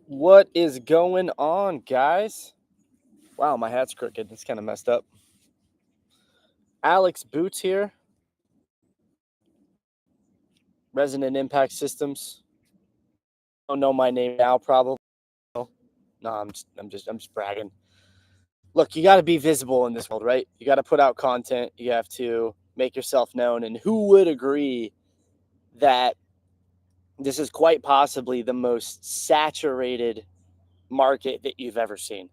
What is going on, guys? Wow, my hat's crooked. It's kind of messed up. Alex Boots here, Resonant Impact Systems. Don't know my name now, probably. No, I'm just bragging. Look, you got to be visible in this world, right? You got to put out content. You have to make yourself known. And who would agree that this is quite possibly the most saturated market that you've ever seen?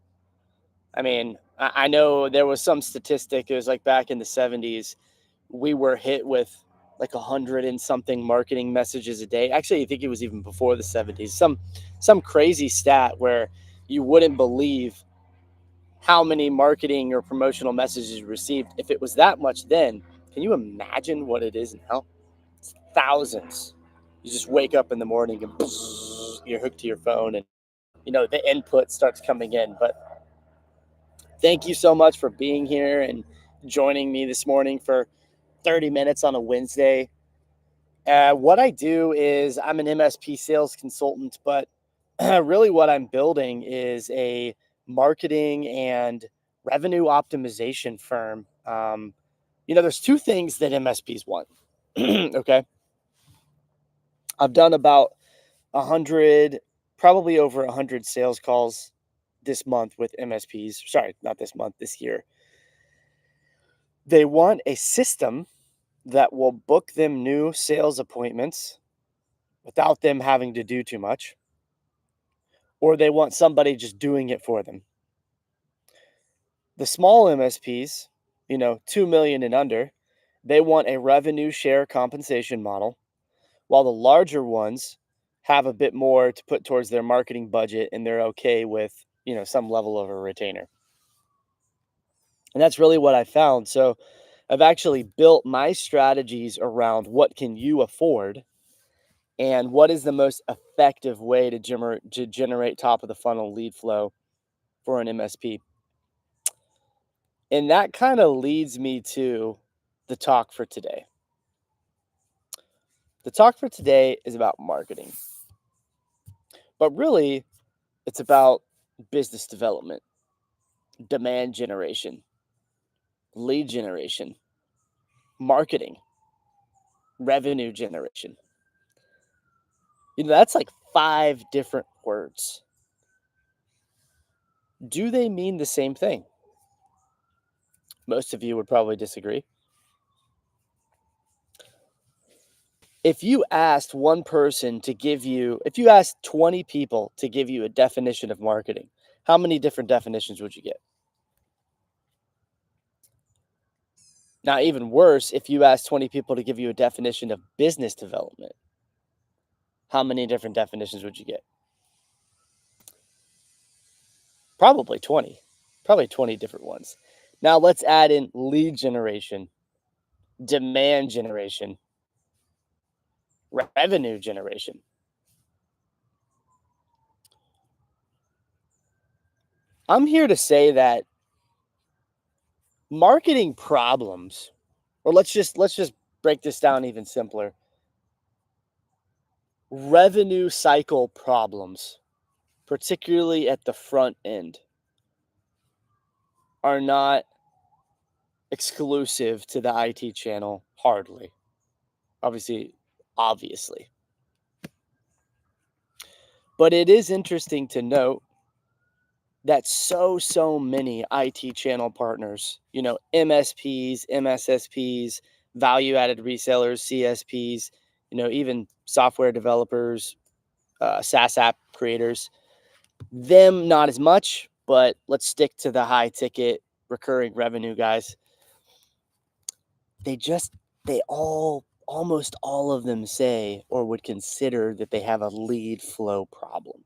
I mean, I know there was some statistic. It was like back in the 70s, we were hit with like 100 and something marketing messages a day. Actually, I think it was even before the 70s. Some crazy stat where you wouldn't believe how many marketing or promotional messages you received. If it was that much then, can you imagine what it is now? It's thousands. You just wake up in the morning and you're hooked to your phone and the input starts coming in. But thank you so much for being here and joining me this morning for 30 minutes on a Wednesday. What I do is I'm an MSP sales consultant, but really what I'm building is a marketing and revenue optimization firm. There's two things that MSPs want. Okay. I've done about 100, probably over 100 sales calls this month with MSPs. Sorry, not this month, this year. They want a system that will book them new sales appointments without them having to do too much, or they want somebody just doing it for them. The small MSPs, 2 million and under, they want a revenue share compensation model, while the larger ones have a bit more to put towards their marketing budget and they're okay with, some level of a retainer. And that's really what I found. So I've actually built my strategies around what can you afford and what is the most effective way to generate top of the funnel lead flow for an MSP. And that kind of leads me to the talk for today. The talk for today is about marketing, but really it's about business development, demand generation, lead generation, marketing, revenue generation. That's like 5 different words. Do they mean the same thing? Most of you would probably disagree. If you asked 20 people to give you a definition of marketing, how many different definitions would you get? Now, even worse, if you asked 20 people to give you a definition of business development, how many different definitions would you get? Probably 20. Probably 20 different ones. Now, let's add in lead generation, demand generation, revenue generation. I'm here to say that marketing problems, or let's just break this down even simpler. Revenue cycle problems, particularly at the front end, are not exclusive to the IT channel, hardly. Obviously. But it is interesting to note that so many IT channel partners, MSPs, MSSPs, value added resellers, CSPs, even software developers, SaaS app creators, them not as much, but let's stick to the high ticket recurring revenue guys. Almost all of them say or would consider that they have a lead flow problem.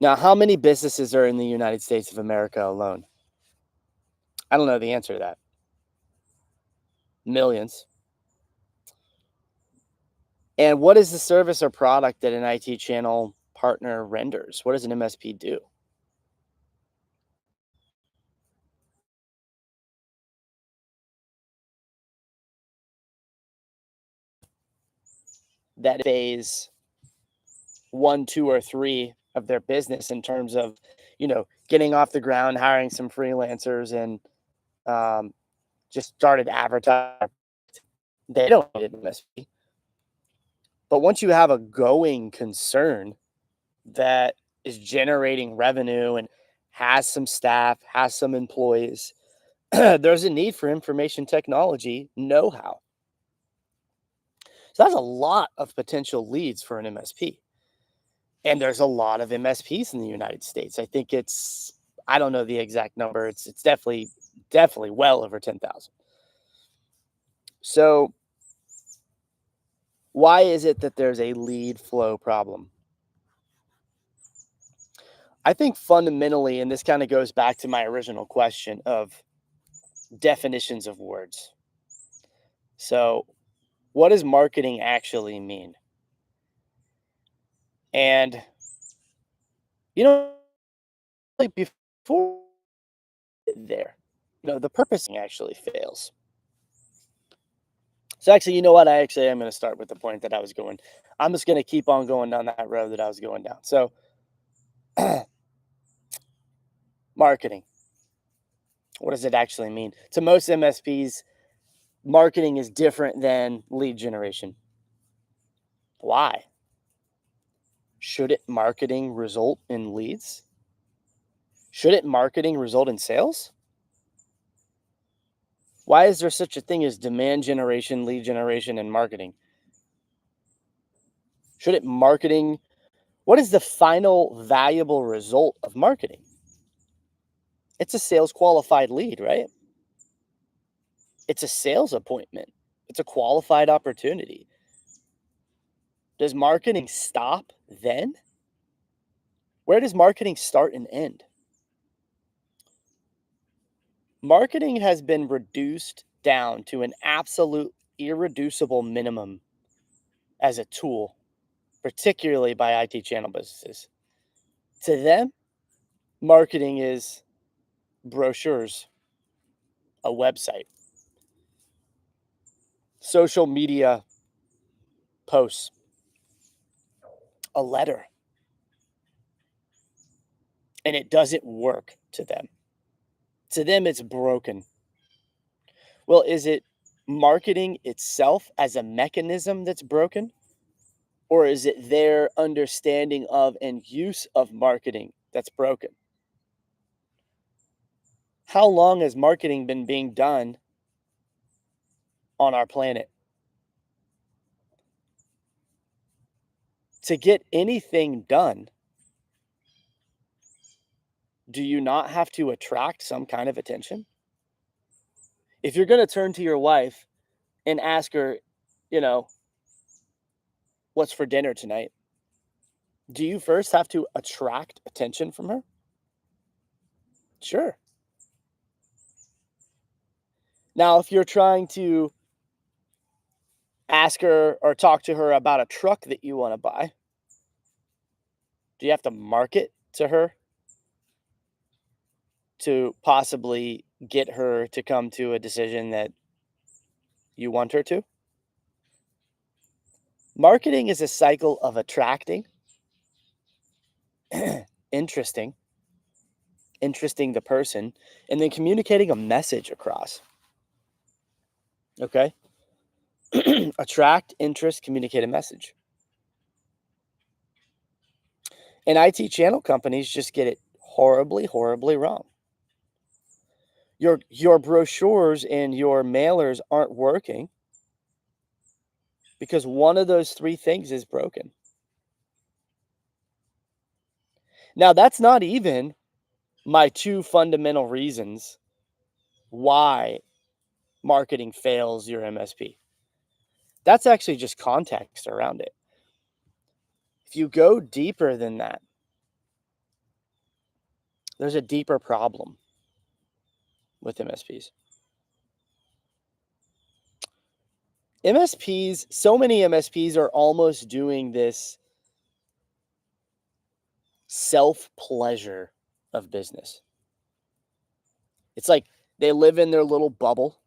Now, how many businesses are in the United States of America alone? I don't know the answer to that. Millions. And what is the service or product that an IT channel partner renders? What does an MSP do? That phase 1, 2, or 3 of their business in terms of, getting off the ground, hiring some freelancers, and um, just started advertising. They don't need an MSP. But once you have a going concern that is generating revenue and has some staff, has some employees, there's a need for information technology know-how. So that's a lot of potential leads for an MSP. And there's a lot of MSPs in the United States. I think I don't know the exact number. It's definitely well over 10,000. So why is it that there's a lead flow problem? I think fundamentally, and this kind of goes back to my original question of definitions of words. So, what does marketing actually mean? And, you know, like before there, the purposing actually fails. So, actually, you know what? I'm going to start with the point that I was going. I'm just going to keep on going down that road that I was going down. So, marketing, what does it actually mean? To most MSPs, marketing is different than lead generation. Why? Shouldn't marketing result in leads? Shouldn't marketing result in sales? Why is there such a thing as demand generation, lead generation, and marketing? Shouldn't marketing, what is the final valuable result of marketing? It's a sales qualified lead, right? It's a sales appointment. It's a qualified opportunity. Does marketing stop then? Where does marketing start and end? Marketing has been reduced down to an absolute irreducible minimum as a tool, particularly by IT channel businesses. To them, marketing is brochures, a website, social media posts, a letter, and it doesn't work to them. To them, it's broken. Well, is it marketing itself as a mechanism that's broken? Or is it their understanding of and use of marketing that's broken? How long has marketing been being done on our planet? To get anything done, do you not have to attract some kind of attention? If you're going to turn to your wife and ask her, you know, what's for dinner tonight, do you first have to attract attention from her? Sure. Now, if you're trying to ask her or talk to her about a truck that you want to buy, do you have to market to her to possibly get her to come to a decision that you want her to? Marketing is a cycle of attracting, interesting, interesting the person, and then communicating a message across. Okay? Attract, interest, communicate a message. And IT channel companies just get it horribly, horribly wrong. Your brochures and your mailers aren't working because one of those three things is broken. Now, that's not even my two fundamental reasons why marketing fails your MSP. That's actually just context around it. If you go deeper than that, there's a deeper problem with MSPs. So many MSPs are almost doing this self-pleasure of business. It's like they live in their little bubble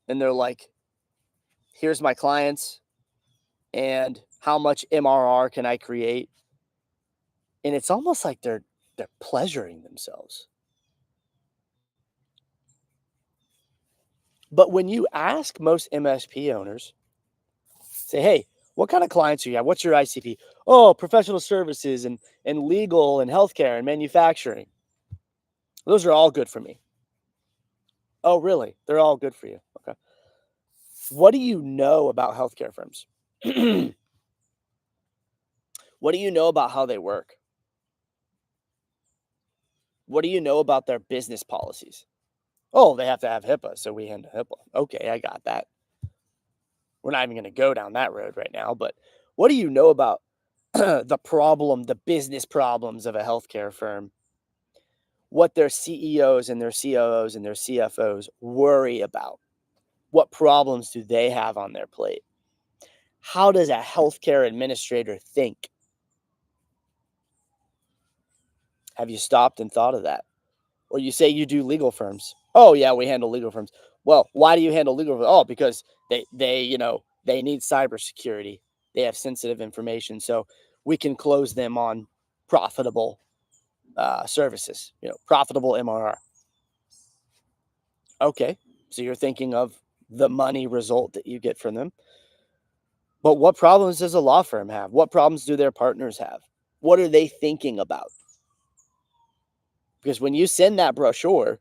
and they're like, here's my clients and How much MRR can I create? And it's almost like they're pleasuring themselves. But when you ask most MSP owners, say, hey, what kind of clients do you have? What's your ICP? Oh, professional services and legal and healthcare and manufacturing. Those are all good for me. Oh, really? They're all good for you. Okay. What do you know about healthcare firms? What do you know about how they work? What do you know about their business policies? Oh, they have to have HIPAA, so we handle HIPAA. Okay, I got that. We're not even going to go down that road right now, but what do you know about the business problems of a healthcare firm? What their CEOs and their COOs and their CFOs worry about? What problems do they have on their plate? How does a healthcare administrator think? Have you stopped and thought of that? Or you say you do legal firms. Oh yeah, we handle legal firms. Well, why do you handle legal firms? Oh, because they need cybersecurity. They have sensitive information, so we can close them on profitable services. Profitable MRR. Okay, so you're thinking of the money result that you get from them. But what problems does a law firm have? What problems do their partners have? What are they thinking about? Because when you send that brochure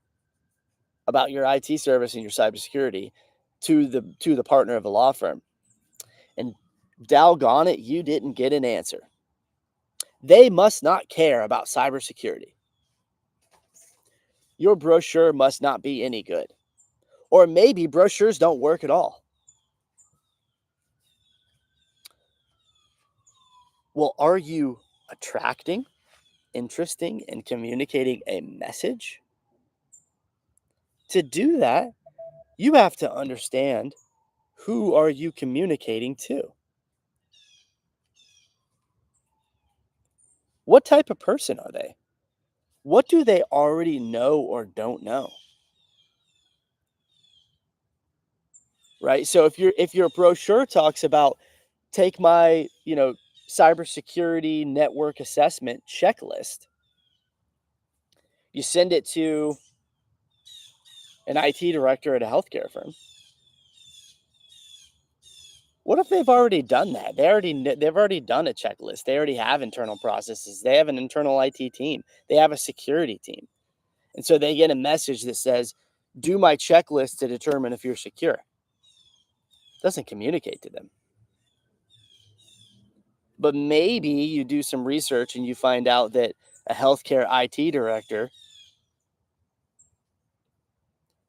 about your IT service and your cybersecurity to the partner of a law firm, and doggone it, you didn't get an answer. They must not care about cybersecurity. Your brochure must not be any good. Or maybe brochures don't work at all. Well, are you attracting, interesting, and communicating a message? To do that, you have to understand who are you communicating to? What type of person are they? What do they already know or don't know? Right? So if your brochure talks about take my, cybersecurity network assessment checklist, you send it to an IT director at a healthcare firm. What if they've already done that? They've already done a checklist. They already have internal processes. They have an internal IT team. They have a security team. And so they get a message that says, "Do my checklist to determine if you're secure." It doesn't communicate to them. But maybe you do some research and you find out that a healthcare IT director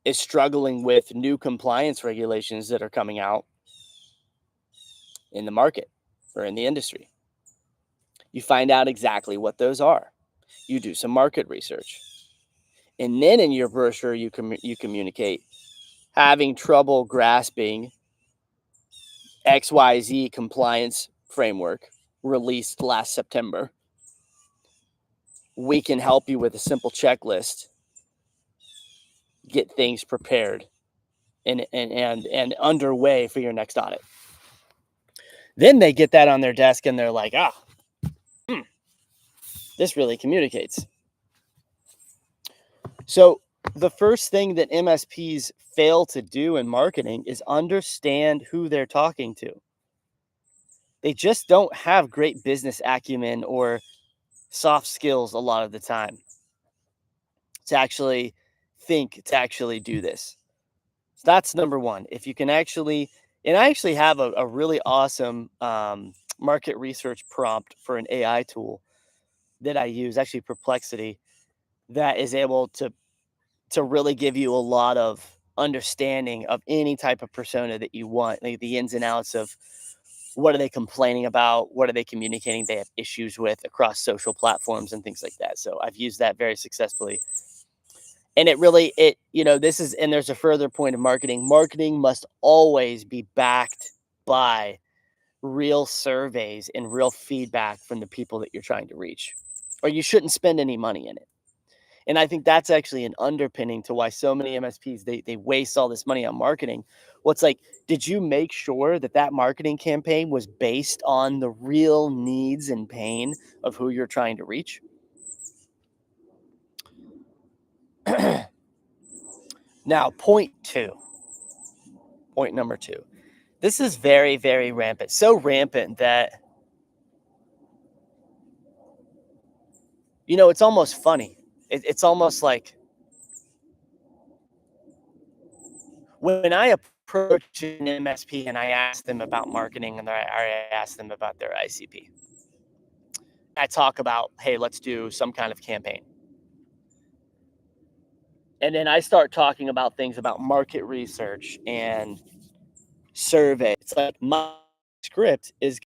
is struggling with new compliance regulations that are coming out in the market or in the industry. You find out exactly what those are. You do some market research. And then in your brochure, you communicate having trouble grasping XYZ compliance framework released last September. We can help you with a simple checklist, get things prepared and underway for your next audit. Then they get that on their desk and they're like, this really communicates. So the first thing that MSPs fail to do in marketing is understand who they're talking to. They just don't have great business acumen or soft skills a lot of the time to actually to actually do this. So that's number one. If you can actually, and I actually have a really awesome market research prompt for an AI tool that I use, actually Perplexity, that is able to really give you a lot of understanding of any type of persona that you want, like the ins and outs of what are they complaining about, what are they communicating they have issues with across social platforms and things like that. So I've used that very successfully. And this is, and there's a further point of marketing. Marketing must always be backed by real surveys and real feedback from the people that you're trying to reach, or you shouldn't spend any money in it. And I think that's actually an underpinning to why so many MSPs they waste all this money on marketing. What's like, did you make sure that that marketing campaign was based on the real needs and pain of who you're trying to reach? Now, point number two. This is very, very rampant. So rampant that, it's almost funny. It's almost like when I approach an MSP and I ask them about marketing and I ask them about their ICP, I talk about, hey, let's do some kind of campaign. And then I start talking about things about market research and survey. It's like my script is